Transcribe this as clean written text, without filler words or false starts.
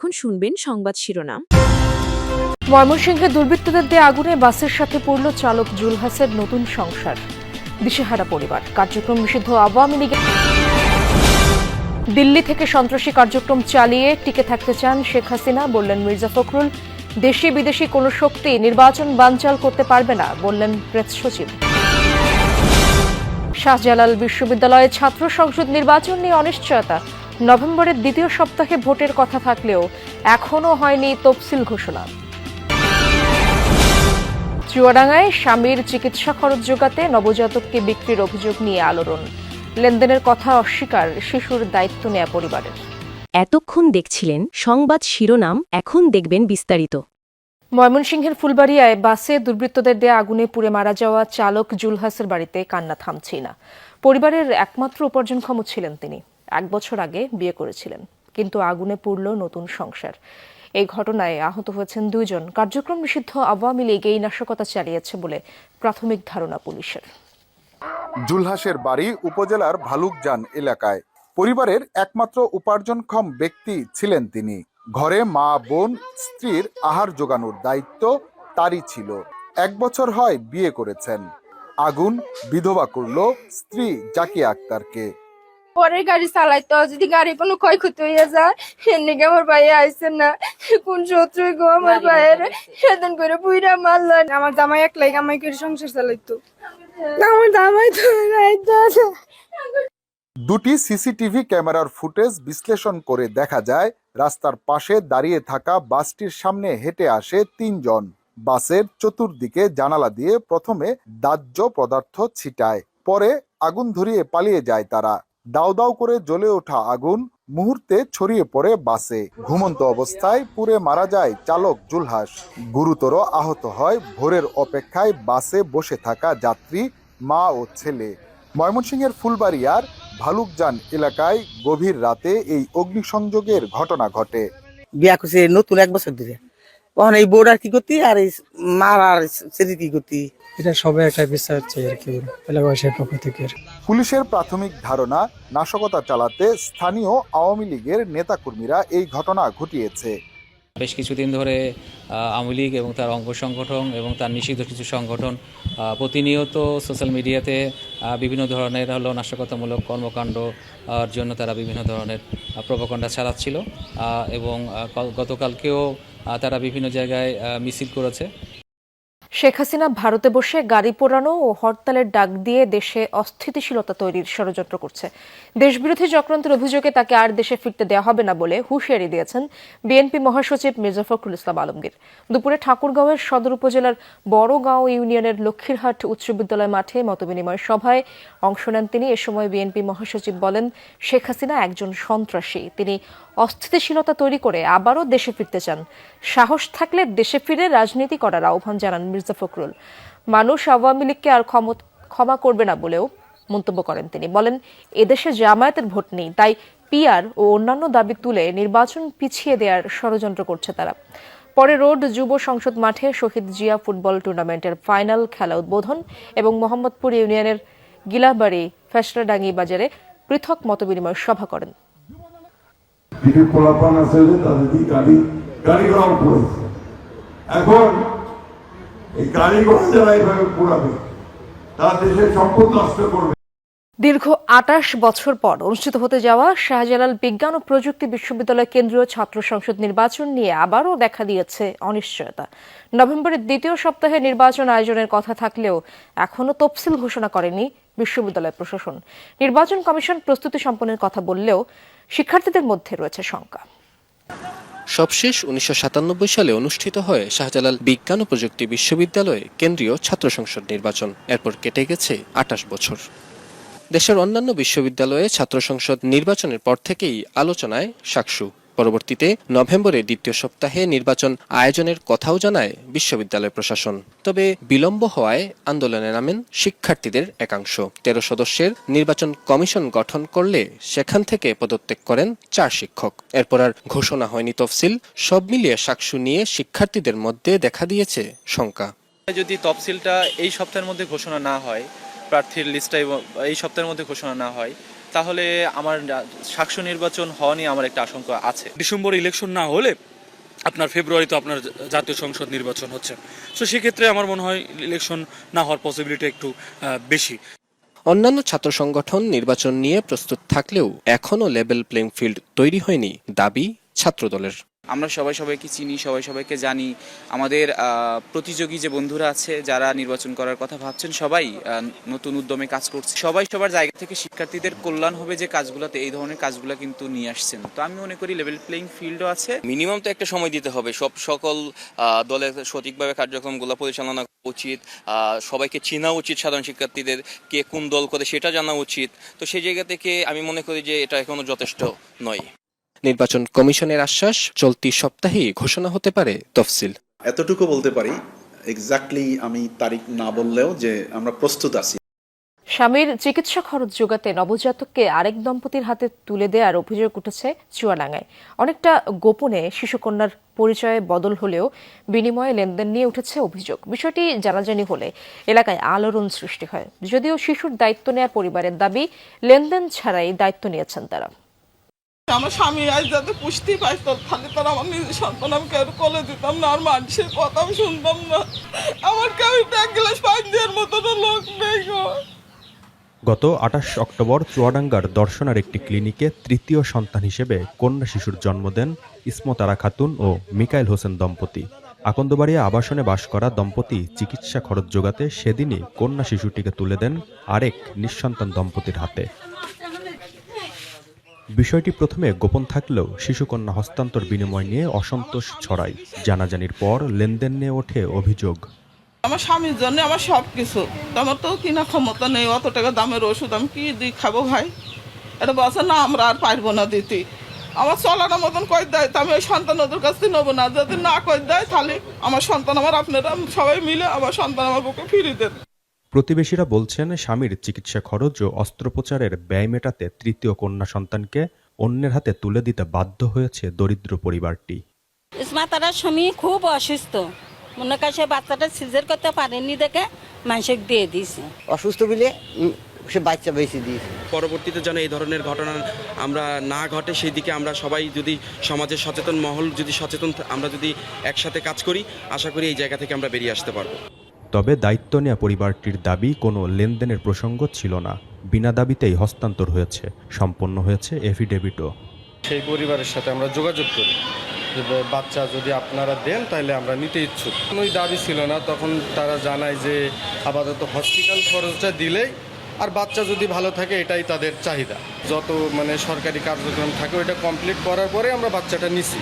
এখন শুনবেন সংবাদ শিরোনাম। ময়মনসিংহে দুর্বৃত্তদের দেয়া আগুনে বাসের সাথে পড়ল চালক জুলহাসের নতুন সংসার, দিশেহারা পরিবার। কার্যক্রম নিষিদ্ধ আওয়ামী লীগের। দিল্লি থেকে সন্ত্রাসী কার্যক্রম চালিয়ে টিকে থাকতে চান শেখ হাসিনা, বললেন মির্জা ফখরুল। দেশি বিদেশি কোনো শক্তি নির্বাচন বানচাল করতে পারবে না, বললেন প্রেস সচিব। শাহজালাল বিশ্ববিদ্যালয়ে ছাত্র সংসদ নির্বাচন নিয়ে অনিশ্চয়তা। নভেম্বরের দ্বিতীয় সপ্তাহে ভোটের কথা থাকলেও এখনও হয়নি তফসিল ঘোষণা। চুয়াডাঙ্গায় স্বামীর চিকিৎসা খরচ জোগাতে নবজাতককে বিক্রির অভিযোগ নিয়ে আলোড়ন। লেনদেনের কথা অস্বীকার, শিশুর দায়িত্ব নেয়া পরিবারের। এতক্ষণ দেখছিলেন সংবাদ শিরোনাম, এখন দেখবেন বিস্তারিত। ময়মনসিংহের ফুলবাড়িয়ায় বাসে দুর্বৃত্তদের দেয়া আগুনে পুড়ে মারা যাওয়া চালক জুলহাসের বাড়িতে কান্না থামছেই না। পরিবারের একমাত্র উপার্জনক্ষম ছিলেন তিনি। 1 বছর আগে বিয়ে করেছিলেন, কিন্তু আগুনে পুড়ল নতুন সংসার। এই ঘটনায় আহত হয়েছেন 2 জন। কার্যক্রম নিষিদ্ধ আওয়ামী লীগ এই নাশকতা চালিয়েছে বলে প্রাথমিক ধারণা পুলিশের। জুলহাসের বাড়ি উপজেলার ভালুকজান এলাকায়। পরিবারের একমাত্র উপার্জনক্ষম ব্যক্তি ছিলেন তিনি। ঘরে মা, বোন, স্ত্রীর আহার জোগানোর দায়িত্ব তারই ছিল। 1 বছর হয় বিয়ে করেছেন। আগুন বিধবা করল স্ত্রী জাকিয়া আক্তারকে। পরের গাড়ি চালাইতো, যদি গাড়ি কোনো ক্ষয়ক্ষতি হয়ে যায়, সেদিকে আমার ভাই আইসেন না, কোন শত্রুই গো আমার ভাইয়ের সেদিন করে পুইরা মারল। আমার জামাই একলাই কামাই করে সংসার চালাইতো, আমার জামাই তো দুটি সিসিটিভি ক্যামেরার ফুটেজ বিশ্লেষণ করে দেখা যায়, রাস্তার পাশে দাঁড়িয়ে থাকা বাসটির সামনে হেঁটে আসে 3 জন। বাসের চতুর্দিকে জানালা দিয়ে প্রথমে দাহ্য পদার্থ ছিটায়, পরে আগুন ধরিয়ে পালিয়ে যায় তারা। দাউ দাউ করে জ্বলে ওঠা আগুন মুহূর্তে ছড়িয়ে পড়ে বাসে। ঘুমন্ত অবস্থায় পুড়ে মারা যায় চালক জুলহাস। গুরুতর আহত হয় ভোরের অপেক্ষায় বাসে বসে থাকা যাত্রী, মা ও ছেলে। ময়মনসিংহের ফুলবাড়িয়ার ভালুকজান এলাকায় গভীর রাতে এই অগ্নিসংযোগের ঘটনা ঘটে। বিয়া করছে নতুন 1 বছর ধরে, তখন এই বোর্ড আর কি করতি, আর এই মার আর সেদি কি করতি, এটা সবাই একটা বিচার চাই আর কি এলাকাবাসীর পক্ষ থেকে। পুলিশের প্রাথমিক ধারণা, নাশকতা চালাতে স্থানীয় আওয়ামী লীগের নেতাকর্মীরা এই ঘটনা ঘটিয়েছে। বেশ কিছুদিন ধরে আওয়ামী লীগ এবং তার অঙ্গ সংগঠন এবং তার নিষিদ্ধ কিছু সংগঠন প্রতিনিয়ত সোশ্যাল মিডিয়াতে বিভিন্ন ধরনের নাশকতামূলক কর্মকাণ্ড জন্য তারা বিভিন্ন ধরনের প্রোপাগান্ডা চালাচ্ছিল এবং গতকালকেও তারা বিভিন্ন জায়গায় মিছিল করেছে। শেখ হাসিনা ভারতে বসে গাড়ি পোড়ানো ও হরতালের ডাক দিয়ে দেশে অস্থিতিশীলতা তৈরির ষড়যন্ত্র করছে। দেশবিরোধী চক্রান্তের অভিযোগে তাকে আর দেশে ফিরতে দেওয়া হবে না বলে হুঁশিয়ারি দিয়েছেন বিএনপি মহাসচিব মির্জা ফখরুল ইসলাম আলমগীর। দুপুরে ঠাকুরগাঁওয়ের সদর উপজেলার বড়গাঁও ইউনিয়নের লক্ষ্মীরহাট উচ্চ বিদ্যালয় মাঠে মতবিনিময় সভায় অংশ নেন তিনি। এ সময় বিএনপি মহাসচিব বলেন, শেখ হাসিনা একজন সন্ত্রাসী। তিনি অস্থিতিশীলতা তৈরি করে আবারও দেশে ফিরতে চান। সাহস থাকলে দেশে ফিরে রাজনীতি করার আহ্বান জানান মির্জা ফখরুল। মানুষ আওয়ামী লীগকে আর ক্ষমা করবে না বলেও মন্তব্য করেন তিনি। বলেন, এদেশে জামায়াতের ভোট নেই, তাই পিআর ও অন্যান্য দাবি তুলে নির্বাচন পিছিয়ে দেওয়ার ষড়যন্ত্র করছে তারা। পরে রোড যুব সংসদ মাঠে শহীদ জিয়া ফুটবল টুর্নামেন্টের ফাইনাল খেলা উদ্বোধন এবং মোহাম্মদপুর ইউনিয়নের গিলাবাড়ি ফেসরাডাঙ্গি বাজারে পৃথক মতবিনিময় সভা করেন। এখন এই গাড়ি ঘোড়া যারা এইভাবে পোড়াবে, তারা দেশের সম্পদ নষ্ট করবে। দীর্ঘ 28 বছর পর অনুষ্ঠিত হতে যাওয়া শাহজালাল বিজ্ঞান ও প্রযুক্তি বিশ্ববিদ্যালয় কেন্দ্রীয় ছাত্র সংসদ নির্বাচন নিয়ে আবারও দেখা দিয়েছে অনিশ্চয়তা। নভেম্বরের দ্বিতীয় সপ্তাহে নির্বাচন আয়োজনের কথা থাকলেও এখনও তফসিল ঘোষণা করেনি বিশ্ববিদ্যালয় প্রশাসন। নির্বাচন কমিশন প্রস্তুতি সম্পন্নের কথা বললেও শিক্ষার্থীদের মধ্যে রয়েছে শঙ্কা। সবশেষ 1997 সালে অনুষ্ঠিত হয় শাহজালাল বিজ্ঞান ও প্রযুক্তি বিশ্ববিদ্যালয়ে কেন্দ্রীয় ছাত্র সংসদ নির্বাচন। এরপর কেটে গেছে 28 বছর। দেশের অন্যান্য বিশ্ববিদ্যালয়ে ছাত্র সংসদ নির্বাচনের পর থেকেই আলোচনায় সাকসু। পরবর্তীতে নভেম্বরের দ্বিতীয় সপ্তাহে নির্বাচন আয়োজনের কথাও জানায় বিশ্ববিদ্যালয় প্রশাসন। তবে বিলম্ব হওয়ায় আন্দোলনে নামেন শিক্ষার্থীদের একাংশ। 13 সদস্যের নির্বাচন কমিশন গঠন করলে সেখান থেকে পদত্যাগ করেন 4 শিক্ষক। এরপর আর ঘোষণা হয়নি তফসিল। সব মিলিয়ে সাকসু নিয়ে শিক্ষার্থীদের মধ্যে দেখা দিয়েছে শঙ্কা। যদি তফসিলটা এই সপ্তাহের মধ্যে ঘোষণা না হয়, প্রার্থীর লিস্টটা এই সপ্তাহের মধ্যে ঘোষণা না হয়, তাহলে আমার সাকসু নির্বাচন হওয়া নিয়ে আমার একটা আশঙ্কা আছে। ডিসেম্বর ইলেকশন না হলে আপনার ফেব্রুয়ারিতে আপনার জাতীয় সংসদ নির্বাচন হচ্ছে, তো সেক্ষেত্রে আমার মনে হয় ইলেকশন না হওয়ার পসিবিলিটি একটু বেশি। অন্যান্য ছাত্র সংগঠন নির্বাচন নিয়ে প্রস্তুত থাকলেও এখনও লেভেল প্লেইং ফিল্ড তৈরি হয়নি দাবি ছাত্রদলের। আমরা সবাইকে চিনি, সবাইকে জানি। আমাদের প্রতিযোগী যে বন্ধুরা আছে যারা নির্বাচন করার কথা ভাবছেন, সবাই নতুন উদ্যমে কাজ করছে। সবাই সবার জায়গা থেকে শিক্ষার্থীদের কল্যাণ হবে যে কাজগুলোতে, এই ধরনের কাজগুলো কিন্তু নিয়ে আসছেন। তো আমি মনে করি লেভেল প্লেইং ফিল্ডও আছে। মিনিমাম তো একটা সময় দিতে হবে, সকল দলের সঠিকভাবে কার্যক্রমগুলো পরিচালনা করা উচিত, সবাইকে চেনা উচিত, সাধারণ শিক্ষার্থীদের কে কোন দল করে সেটা জানা উচিত। তো সেই জায়গা থেকে আমি মনে করি যে এটা এখনো যথেষ্ট নয়। নির্বাচন কমিশনের আশ্বাস, চলতি সপ্তাহেই ঘোষণা হতে পারে তফসিল। এতটুকু বলতে পারি, এক্স্যাক্টলি আমি তারিখ না বললেও যে আমরা প্রস্তুত আছি। স্বামীর চিকিৎসা খরচ যোগাতে নবজাতককে আরেক দম্পতির হাতে তুলে দেওয়ার অভিযোগ উঠেছে চুয়াডাঙ্গায়। অনেকটা গোপনে শিশুকন্যার পরিচয়ে বদল হলেও বিনিময়ে লেনদেন নিয়ে উঠেছে অভিযোগ। বিষয়টি জানাজানি হলে এলাকায় আলোড়ন সৃষ্টি হয়। যদিও শিশুর দায়িত্ব নেওয়ার পরিবারের দাবি, লেনদেন ছাড়াই দায়িত্ব নিয়েছেন তারা। আমার স্বামী আজ যাতে পুষতে পারতো, তাহলে তার আমার নিজের সন্তান আমি কেউ কোলে দিতাম না, আর মানুষের কথাও শুনতাম না। আমার কেউ এক গ্লাস পানি দেওয়ার মতো লোক নেই গো। গত 28 অক্টোবর চুয়াডাঙ্গার দর্শনার একটি ক্লিনিকে তৃতীয় সন্তান হিসেবে কন্যা শিশুর জন্ম দেন ইসমত আরা খাতুন ও মিকাইল হোসেন দম্পতি। আকন্দবাড়িয়া আবাসনে বাস করা দম্পতি চিকিৎসা খরচ যোগাতে সেদিনই কন্যা শিশুটিকে তুলে দেন আরেক নিঃসন্তান দম্পতির হাতে। বিষয়টি প্রথমে গোপন থাকলেও শিশুকন্যা হস্তান্তর বিনিময় নিয়ে অসন্তোষ ছড়ায়। জানাজানির পর লেনদেন নিয়ে ওঠে অভিযোগ। আমার স্বামীর জন্য আমার সব কিছু, আমার তো কিনা ক্ষমতা নেই, অত টাকা দামের ওষুধ আমি কি দিয়ে খাবো ভাই? এটা বলছে না আমরা আর পারবো না দিতে, আমার চলার মতন কই দেয়, তো আমি ওই সন্তান ওদের কাছ থেকে নেবো না। যদি না কই দেয় তাহলে আমার সন্তান, আমার আপনারা সবাই মিলে আমার সন্তান আমার বুকে ফিরিয়ে দেন। প্রতিবেশীরা বলছেন, স্বামীর চিকিৎসা খরচ ও অস্ত্রোপচারের ব্যয় মেটাতে তৃতীয় কন্যা সন্তানকে অন্যের হাতে তুলে দিতে বাধ্য হয়েছে দরিদ্র পরিবারটি। ইসমাতার স্বামী খুব অসুস্থ, মনে কাছে বাচ্চাটা সিজার করতে পারেনি দেখে মানুষকে দিয়ে দিয়েছে। অসুস্থ বলে সে বাচ্চা বেশি দিয়েছে। পরবর্তীতে যেন এই ধরনের ঘটনা আমরা না ঘটে সেই দিকে আমরা সবাই যদি সমাজের সচেতন মহল যদি সচেতন, আমরা যদি একসাথে কাজ করি, আশা করি এই জায়গা থেকে আমরা বেরিয়ে আসতে পারবো। তবে দায়িত্ব নেওয়া পরিবারটির দাবি, কোনো লেনদেনের প্রসঙ্গ ছিল না, বিনা দাবিতেই হস্তান্তর হয়েছে, সম্পন্ন হয়েছে এফিডেভিটও। সেই পরিবারের সাথে আমরা যোগাযোগ করি, বাচ্চা যদি আপনারা দেন তাহলে আমরা নিতে ইচ্ছুক। কোনোই দাবি ছিল না। তখন তারা জানায় যে আপাতত হসপিটাল খরচটা দিলেই আর বাচ্চা যদি ভালো থাকে এটাই তাদের চাহিদা। যত সরকারি কার্যক্রম থাকে ওইটা কমপ্লিট করার পরে আমরা বাচ্চাটা নিছি।